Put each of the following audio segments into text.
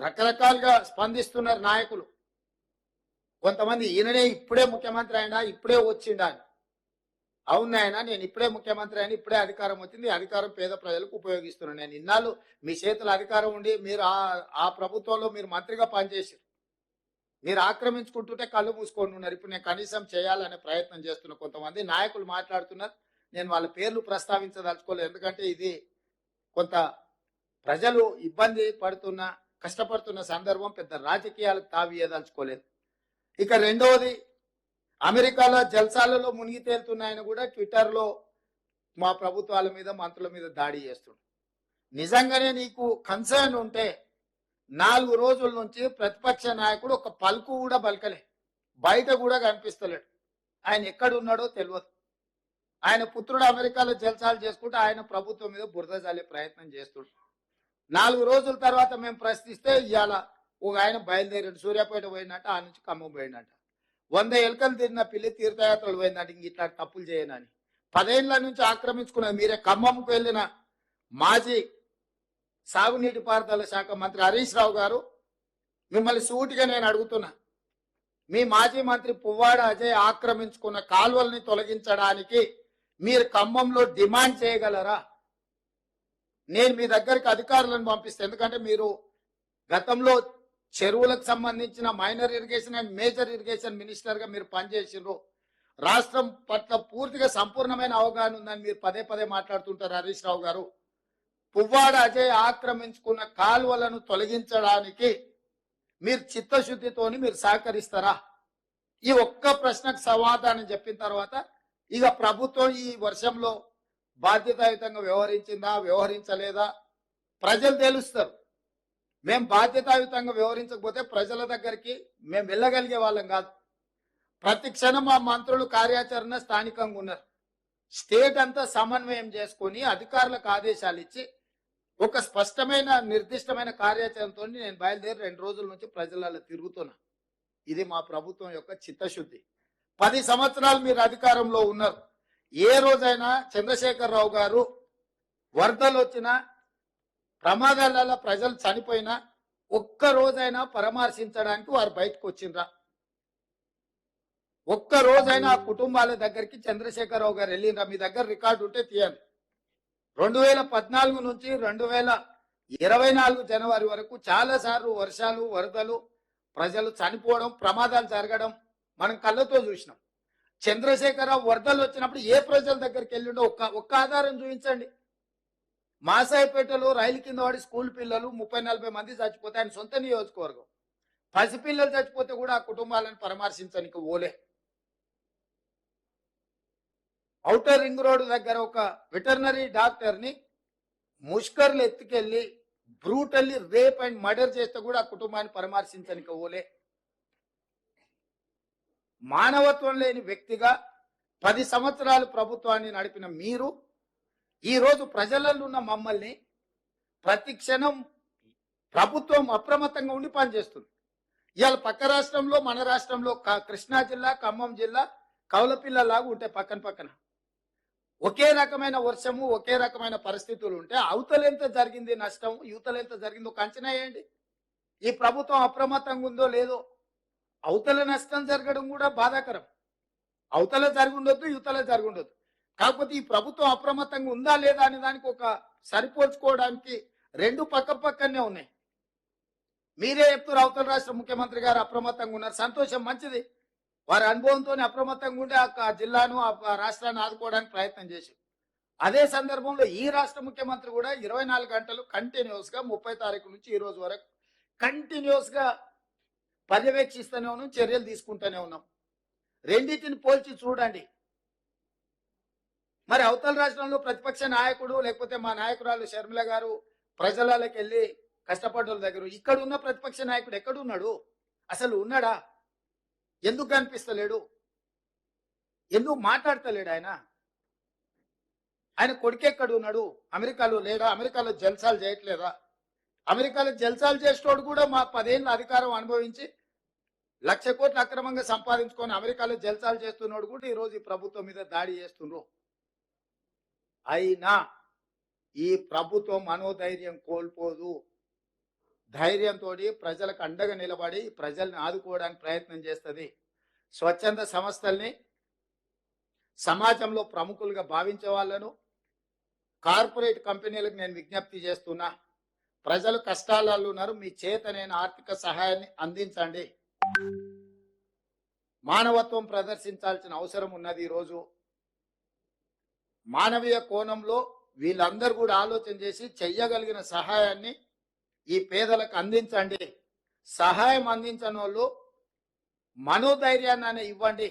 రకరకాలుగా స్పందిస్తున్నారు నాయకులు. కొంతమంది ఈయననే ఇప్పుడే ముఖ్యమంత్రి అయినా ఇప్పుడే వచ్చిండా అని. అవును ఆయన, నేను ఇప్పుడే ముఖ్యమంత్రి అయినా ఇప్పుడే అధికారం వచ్చింది, అధికారం పేద ప్రజలకు ఉపయోగిస్తున్నాను. నేను ఇన్నాళ్ళు మీ చేతుల అధికారం ఉండి మీరు ఆ ప్రభుత్వంలో మీరు మంత్రిగా పనిచేసారు, మీరు ఆక్రమించుకుంటుంటే కళ్ళు మూసుకొని ఉన్నారు. ఇప్పుడు నేను కనీసం చేయాలనే ప్రయత్నం చేస్తున్న కొంతమంది నాయకులు మాట్లాడుతున్నారు. నేను వాళ్ళ పేర్లు ప్రస్తావించదలుచుకోలేదు, ఎందుకంటే ఇది కొంత ప్రజలు ఇబ్బంది పడుతున్న కష్టపడుతున్న సందర్భం, పెద్ద రాజకీయాలకు తావియదలుచుకోలేదు. ఇక రెండవది, అమెరికాలో జల్సాలలో మునిగి తేలుతున్నాయని కూడా ట్విట్టర్లో మా ప్రభుత్వాల మీద మంత్రుల మీద దాడి చేస్తుండు. నిజంగానే నీకు కన్సర్న్ ఉంటే 4 రోజుల నుంచి ప్రతిపక్ష నాయకుడు ఒక పలుకు కూడా పలకలే, బయట కూడా కనిపిస్తలేడు. ఆయన ఎక్కడున్నాడో తెలియదు. ఆయన పుత్రుడు అమెరికాలో జల్సాలు చేసుకుంటే ఆయన ప్రభుత్వం మీద బురద జల్లే ప్రయత్నం చేస్తుండు. 4 రోజుల తర్వాత మేము ప్రశ్నిస్తే ఇవాళ ఒక ఆయన బయలుదేరాడు, సూర్యాపేట పోయినట్ట, ఆ నుంచి ఖమ్మం పోయినట్ట. 100 ఎలుకలు తిరిగిన పిల్లి తీర్థయాత్రలు పోయిందంట, ఇంక ఇట్లా తప్పులు చేయనని. 10 ఏళ్ల నుంచి ఆక్రమించుకున్నది మీరే. ఖమ్మంకు వెళ్ళిన మాజీ సాగునీటి పారుదల శాఖ మంత్రి హరీష్ రావు గారు, మిమ్మల్ని సూటిగా నేను అడుగుతున్నా, మీ మాజీ మంత్రి పువ్వాడ అజయ్ ఆక్రమించుకున్న కాలువల్ని తొలగించడానికి మీరు ఖమ్మంలో డిమాండ్ చేయగలరా? నేను మీ దగ్గరికి అధికారులను పంపిస్తాను, ఎందుకంటే మీరు గతంలో చెరువులకు సంబంధించిన minor irrigation and major irrigation minister గా మీరు పనిచేసిండ్రు. రాష్ట్రం పట్ల పూర్తిగా సంపూర్ణమైన అవగాహన ఉందని మీరు పదే పదే మాట్లాడుతుంటారు హరీష్ రావు గారు. పువ్వాడ అజయ్ ఆక్రమించుకున్న కాలువలను తొలగించడానికి మీరు చిత్తశుద్ధితోని మీరు సహకరిస్తారా? ఈ ఒక్క ప్రశ్నకు సమాధానం చెప్పిన తర్వాత ఇక ప్రభుత్వం ఈ వర్షంలో బాధ్యతాయుతంగా వ్యవహరించిందా వ్యవహరించలేదా ప్రజలు తెలుస్తారు. మేము బాధ్యతాయుతంగా వ్యవహరించకపోతే ప్రజల దగ్గరికి మేము వెళ్ళగలిగే వాళ్ళం కాదు. ప్రతి క్షణం మా మంత్రులు కార్యాచరణ స్థానికంగా ఉన్నారు. స్టేట్ అంతా సమన్వయం చేసుకొని అధికారులకు ఆదేశాలు ఇచ్చి ఒక స్పష్టమైన నిర్దిష్టమైన కార్యాచరణతో నేను బయలుదేరి 2 రోజుల నుంచి ప్రజలలో తిరుగుతున్నా. ఇది మా ప్రభుత్వం యొక్క చిత్తశుద్ధి. 10 సంవత్సరాలు మీరు అధికారంలో ఉన్నారు. ఏ రోజైనా చంద్రశేఖరరావు గారు వరదలు వచ్చినా ప్రమాదాలలో ప్రజలు చనిపోయినా ఒక్క రోజైనా పరామర్శించడానికి వారు బయటకు వచ్చిండ్రా? ఒక్క రోజైనా ఆ కుటుంబాల దగ్గరికి చంద్రశేఖరరావు గారు వెళ్ళిండ్రా? మీ దగ్గర రికార్డు ఉంటే తీయండి. 2014 నుంచి 2024 జనవరి వరకు చాలా సార్లు వర్షాలు, వరదలు, ప్రజలు చనిపోవడం, ప్రమాదాలు జరగడం మనం కళ్ళతో చూసినాం. చంద్రశేఖరరావు వరదలు వచ్చినప్పుడు ఏ ప్రజల దగ్గరికి వెళ్ళిండో ఒక్క ఆధారం చూపించండి. మాసాయిపేటలో రైలు కింద వాడి స్కూల్ పిల్లలు 30-40 మంది చచ్చిపోతే ఆయన సొంత నియోజకవర్గం, పసిపిల్లలు చచ్చిపోతే కూడా ఆ కుటుంబాలను పరామర్శించడానికి ఓలే. ఔటర్ రింగ్ రోడ్ దగ్గర ఒక వెటర్నరీ డాక్టర్ని ముష్కర్లు ఎత్తుకెళ్లి బ్రూటల్లీ రేప్ అండ్ మర్డర్ చేస్తే కూడా ఆ కుటుంబాన్ని పరామర్శించడానికి ఓలే. మానవత్వం లేని వ్యక్తిగా 10 సంవత్సరాలు ప్రభుత్వాన్ని నడిపిన మీరు ఈ రోజు ప్రజలలో ఉన్న మమ్మల్ని ప్రతి క్షణం ప్రభుత్వం అప్రమత్తంగా ఉండి పనిచేస్తుంది. ఇవాళ పక్క రాష్ట్రంలో మన రాష్ట్రంలో కృష్ణా జిల్లా, ఖమ్మం జిల్లా కౌలపిల్లలాగా ఉంటాయి పక్కన పక్కన. ఒకే రకమైన వర్షము, ఒకే రకమైన పరిస్థితులు ఉంటే అవతలెంత జరిగింది నష్టం, యువతలెంత జరిగిందో ఒక అంచనా వేయండి. ఈ ప్రభుత్వం అప్రమత్తంగా ఉందో లేదో. అవతల నష్టం జరగడం కూడా బాధాకరం. అవతల జరుగుండొద్దు, యువతల జరుగుండొద్దు. కాకపోతే ఈ ప్రభుత్వం అప్రమత్తంగా ఉందా లేదా అనే దానికి ఒక సరిపోల్చుకోవడానికి 2 పక్కనే ఉన్నాయి. మీరే చెప్తారు అవతల రాష్ట్ర ముఖ్యమంత్రి గారు అప్రమత్తంగా ఉన్నారు, సంతోషం, మంచిది. వారి అనుభవంతో అప్రమత్తంగా ఉండి ఆ జిల్లాను, ఆ రాష్ట్రాన్ని ఆదుకోవడానికి ప్రయత్నం చేసి, అదే సందర్భంలో ఈ రాష్ట్ర ముఖ్యమంత్రి కూడా 24 గంటలు కంటిన్యూస్ గా 30 తారీఖు నుంచి ఈ రోజు వరకు కంటిన్యూస్ గా పర్యవేక్షిస్తూనే ఉన్నాం, చర్యలు తీసుకుంటూనే ఉన్నాం. రెండింటిని పోల్చి చూడండి. మరి అవతల రాష్ట్రంలో ప్రతిపక్ష నాయకుడు లేకపోతే మా నాయకురాలు షర్మిల గారు ప్రజలకి వెళ్ళి కష్టపడ్డ దగ్గర, ఇక్కడ ఉన్న ప్రతిపక్ష నాయకుడు ఎక్కడున్నాడు? అసలు ఉన్నాడా? ఎందుకు కనిపిస్తలేడు? ఎందుకు మాట్లాడతలేడు? ఆయన కొడుకెక్కడ ఉన్నాడు? అమెరికాలో లేడా? అమెరికాలో జల్సాలు చేయట్లేదా? అమెరికాలో జల్సాలు చేసేటోడు కూడా మా 10 ఏళ్ళ అధికారం అనుభవించి 1,00,000 కోట్లు అక్రమంగా సంపాదించుకొని అమెరికాలో జల్సాలు చేస్తున్నాడు కూడా ఈరోజు ఈ ప్రభుత్వం మీద దాడి చేస్తున్నారు. అయినా ఈ ప్రభుత్వం మనోధైర్యం కోల్పోదు. ధైర్యంతో ప్రజలకు అండగా నిలబడి ప్రజల్ని ఆదుకోవడానికి ప్రయత్నం చేస్తుంది. స్వచ్ఛంద సంస్థల్ని సమాజంలో ప్రముఖులుగా భావించే వాళ్ళను, కార్పొరేట్ కంపెనీలకు నేను విజ్ఞప్తి చేస్తున్నా, ప్రజలు కష్టాలలో ఉన్నారు, మీ చేతనైన ఆర్థిక సహాయాన్ని అందించండి. మానవత్వం ప్రదర్శించాల్సిన అవసరం ఉన్నది. ఈరోజు మానవీయ కోణంలో వీళ్ళందరూ కూడా ఆలోచన చేసి చెయ్యగలిగిన సహాయాన్ని ఈ పేదలకు అందించండి. సహాయం అందించని వాళ్ళు మనోధైర్యాన్ని ఇవ్వండి.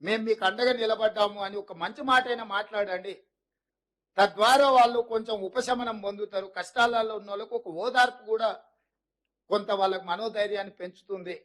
మేము మీకు అండగా నిలబడ్డాము అని ఒక మంచి మాట అయినా మాట్లాడండి. తద్వారా వాళ్ళు కొంచెం ఉపశమనం పొందుతారు. కష్టాలలో ఉన్న వాళ్ళకు ఒక ఓదార్పు కూడా కొంత వాళ్ళకు మనోధైర్యాన్ని పెంచుతుంది.